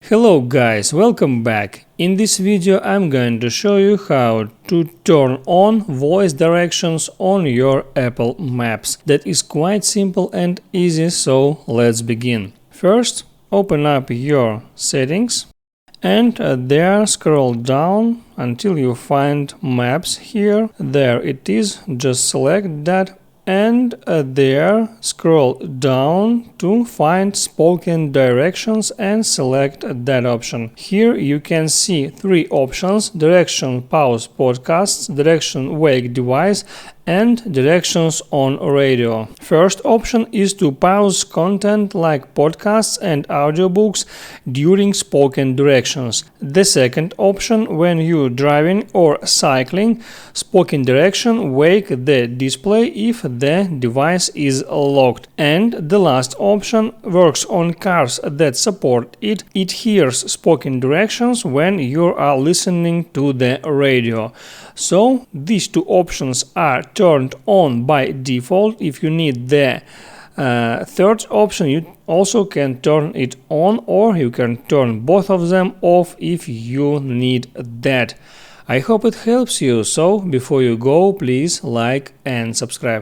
Hello guys, welcome back. In this video I'm going to show you how to turn on voice directions on your Apple Maps. That is quite simple and easy, so let's begin. First, open up your settings and there scroll down until you find Maps here. There it is, just select that. And there scroll down to find spoken directions and select that option. Here you can see three options: direction pause podcasts, direction wake device, and directions on radio. First option is to pause content like podcasts and audiobooks during spoken directions. The second option, when you're driving or cycling, spoken direction wake the display if the device is locked. And the last option works on cars that support it. It hears spoken directions when you are listening to the radio. So these two options are turned on by default. If you need the third option, you also can turn it on, or you can turn both of them off if you need that. I hope it helps you, so before you go, please like and subscribe.